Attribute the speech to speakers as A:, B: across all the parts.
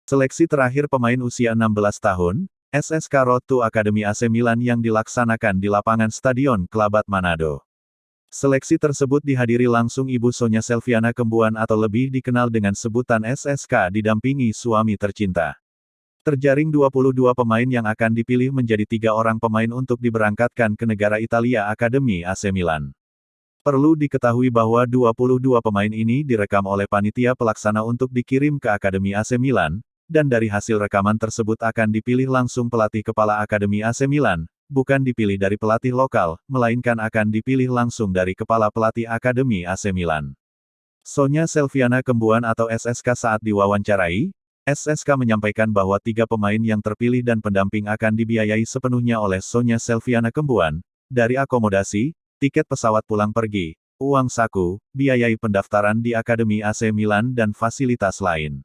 A: Seleksi terakhir pemain usia 16 tahun, SSK Road to Academy AC Milan yang dilaksanakan di lapangan Stadion Kelabat Manado. Seleksi tersebut dihadiri langsung Ibu Sonya Selviana Kembuan atau lebih dikenal dengan sebutan SSK didampingi suami tercinta. Terjaring 22 pemain yang akan dipilih menjadi 3 orang pemain untuk diberangkatkan ke negara Italia Akademi AC Milan. Perlu diketahui bahwa 22 pemain ini direkam oleh panitia pelaksana untuk dikirim ke Akademi AC Milan, dan dari hasil rekaman tersebut akan dipilih langsung pelatih kepala Akademi AC Milan, bukan dipilih dari pelatih lokal, melainkan akan dipilih langsung dari kepala pelatih Akademi AC Milan. Sonya Selviana Kembuan atau SSK saat diwawancarai, SSK menyampaikan bahwa 3 pemain yang terpilih dan pendamping akan dibiayai sepenuhnya oleh Sonya Selviana Kembuan, dari akomodasi, tiket pesawat pulang pergi, uang saku, biayai pendaftaran di Akademi AC Milan dan fasilitas lain.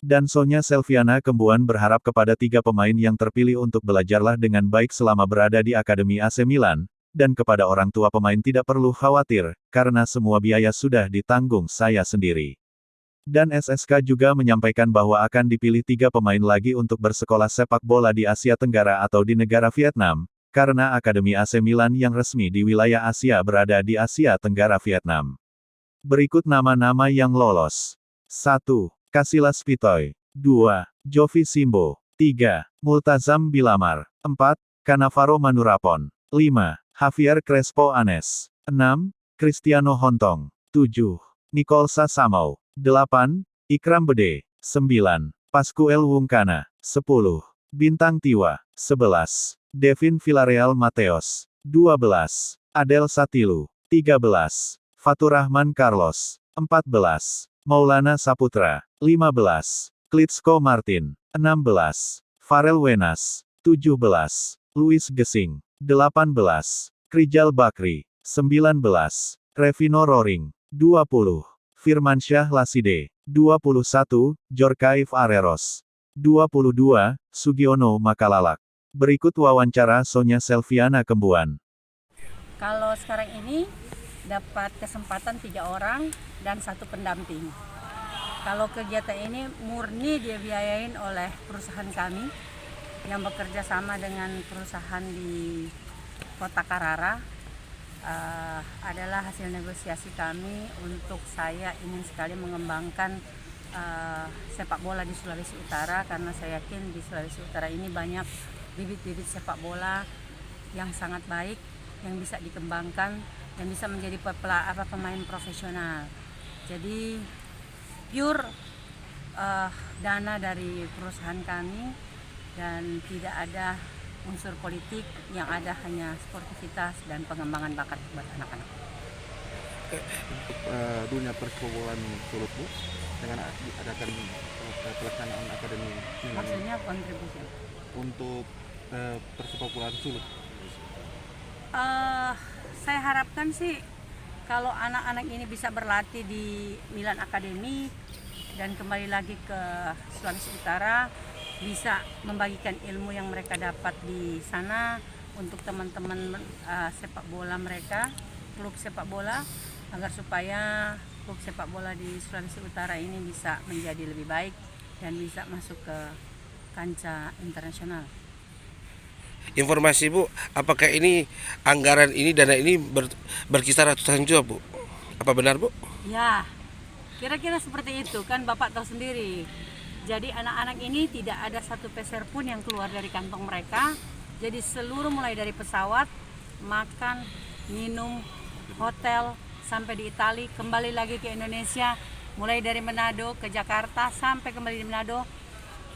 A: Dan Sonya Selviana Kembuan berharap kepada 3 pemain yang terpilih untuk belajarlah dengan baik selama berada di Akademi AC Milan, dan kepada orang tua pemain tidak perlu khawatir, karena semua biaya sudah ditanggung saya sendiri. Dan SSK juga menyampaikan bahwa akan dipilih 3 pemain lagi untuk bersekolah sepak bola di Asia Tenggara atau di negara Vietnam, karena Akademi AC Milan yang resmi di wilayah Asia berada di Asia Tenggara Vietnam. Berikut nama-nama yang lolos. 1. Casillas Pitoy. 2. Jovi Simbo. 3. Multazam Bilamar. 4. Cannavaro Manurapon. 5. Javier Crespo Anes. 6. Cristiano Hontong. 7. Nicolsa Samau. 8. Ikram Bede. 9. Pascual Wungkana. 10. Bintang Tiwa. 11. Devin Villarreal Mateos. 12. Adel Satilu. 13. Faturrahman Carlos. 14. Maulana Saputra. 15. Klitschko Martin. 16. Farel Wenas. 17. Luis Gesing. 18. Krijal Bakri. 19. Revino Roring. 20. Firmansyah Laside. 21. Jorkaif Areros. 22. Sugiono Makalalak. Berikut wawancara Sonya Selviana Kembuan.
B: Kalau sekarang ini dapat kesempatan 3 orang dan 1 pendamping. Kalau kegiatan ini murni dibiayain oleh perusahaan kami yang bekerja sama dengan perusahaan di Kota Carrara. Adalah hasil negosiasi kami untuk saya ingin sekali mengembangkan sepak bola di Sulawesi Utara, karena saya yakin di Sulawesi Utara ini banyak bibit-bibit sepak bola yang sangat baik yang bisa dikembangkan dan bisa menjadi pemain profesional. Jadi pure dana dari perusahaan kami dan tidak ada unsur politik, yang ada hanya sportivitas dan pengembangan bakat buat anak-anak.
C: Dunia persepak-bolaan Sulut, Bu, dengan adakan pelaksanaan akademi
B: Maksudnya kontribusi
C: untuk persepak-bolaan Sulut.
B: Saya harapkan sih kalau anak-anak ini bisa berlatih di Milan Academy dan kembali lagi ke Sulawesi Utara, bisa membagikan ilmu yang mereka dapat di sana untuk teman-teman sepak bola mereka, klub sepak bola, agar supaya klub sepak bola di Sulawesi Utara ini bisa menjadi lebih baik dan bisa masuk ke kancah internasional.
D: Informasi Bu, apakah ini anggaran ini, dana ini berkisar ratusan juta Bu? Apa benar Bu?
B: Ya, kira-kira seperti itu kan, Bapak tahu sendiri. Jadi anak-anak ini tidak ada 1 peser pun yang keluar dari kantong mereka. Jadi seluruh mulai dari pesawat, makan, minum, hotel, sampai di Itali, kembali lagi ke Indonesia, mulai dari Manado ke Jakarta sampai kembali di Manado,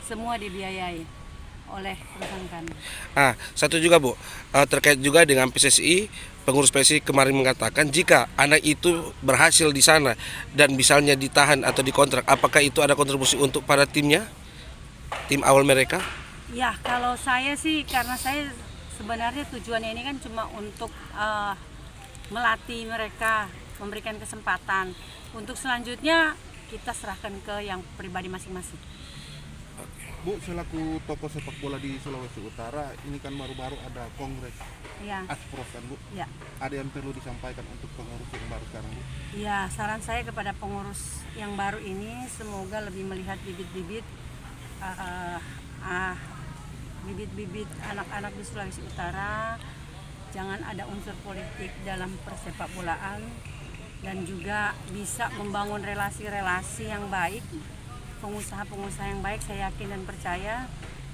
B: semua dibiayai oleh perusahaan kami.
D: Satu juga Bu, terkait juga dengan PSSI, pengurus PSSI kemarin mengatakan jika anak itu berhasil di sana dan misalnya ditahan atau dikontrak, apakah itu ada kontribusi untuk para timnya, tim awal mereka?
B: Ya, kalau saya sih, karena saya sebenarnya tujuannya ini kan cuma untuk melatih mereka, memberikan kesempatan. Untuk selanjutnya kita serahkan ke yang pribadi masing-masing.
C: Bu, selaku tokoh sepak bola di Sulawesi Utara, ini kan baru-baru ada kongres Aspros kan Bu?
B: Ya.
C: Ada yang perlu disampaikan untuk pengurus yang baru sekarang Bu?
B: Ya, saran saya kepada pengurus yang baru ini, semoga lebih melihat bibit-bibit bibit-bibit anak-anak di Sulawesi Utara, jangan ada unsur politik dalam persepak bolaan, dan juga bisa membangun relasi-relasi yang baik, pengusaha-pengusaha yang baik. Saya yakin dan percaya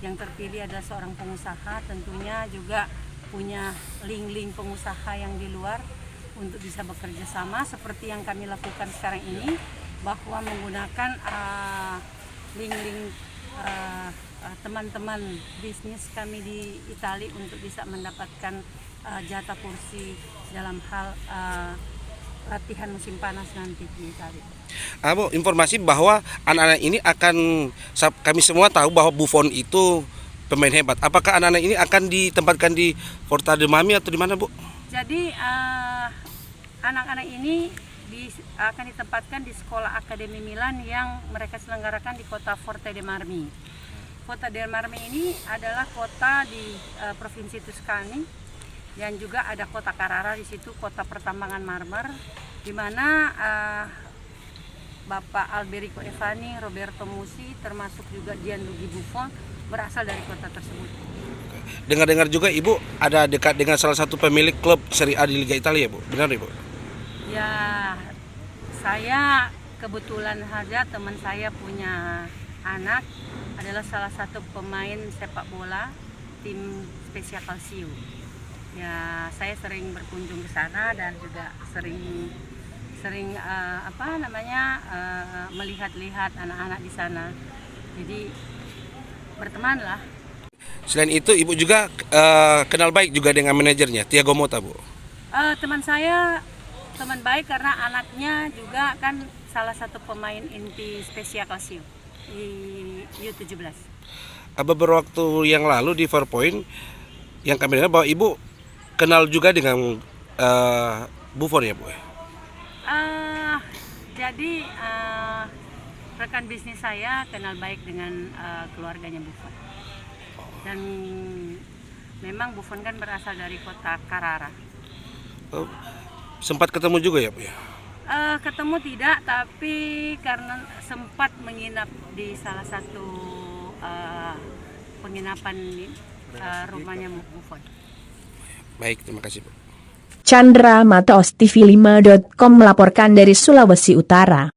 B: yang terpilih adalah seorang pengusaha, tentunya juga punya link-link pengusaha yang di luar untuk bisa bekerja sama seperti yang kami lakukan sekarang ini, bahwa menggunakan link-link teman-teman bisnis kami di Italia untuk bisa mendapatkan jatah kursi dalam hal latihan musim panas nanti di Italia.
D: Bu, informasi bahwa anak-anak ini kami semua tahu bahwa Buffon itu pemain hebat. Apakah anak-anak ini akan ditempatkan di Porta de Mami atau di mana, Bu?
B: Jadi anak-anak ini akan ditempatkan di Sekolah Akademi Milan yang mereka selenggarakan di kota Forte de Marmi. Kota de Marmi ini adalah kota di provinsi Tuscany, dan juga ada kota Carrara di situ, kota pertambangan marmer, di mana Bapak Alberico Evani, Roberto Musi, termasuk juga Gianluigi Buffon berasal dari kota tersebut.
D: Dengar-dengar juga Ibu ada dekat dengan salah satu pemilik klub Serie A di Liga Italia, Bu. Benar, Ibu?
B: Ya, saya kebetulan saja teman saya punya anak adalah salah satu pemain sepak bola tim Spezia Calcio. Ya, saya sering berkunjung ke sana dan juga sering melihat-lihat anak-anak di sana. Jadi bertemanlah.
D: Selain itu Ibu juga kenal baik juga dengan manajernya Thiago Motta, Bu.
B: Teman saya teman baik karena anaknya juga kan salah satu pemain inti Spezia Calcio di U17.
D: Beberapa waktu yang lalu di 4 Point yang kami dengar bahwa Ibu kenal juga dengan Buffon, ya, Bu?
B: Jadi rekan bisnis saya kenal baik dengan keluarganya Buffon. Dan memang Buffon kan berasal dari kota Carrara.
D: Sempat ketemu juga, ya, Bu?
B: Ketemu tidak, tapi karena sempat menginap di salah satu penginapan rumahnya Buffon.
D: Baik, terima kasih, Bu.
E: Chandra Matos TV5.com melaporkan dari Sulawesi Utara.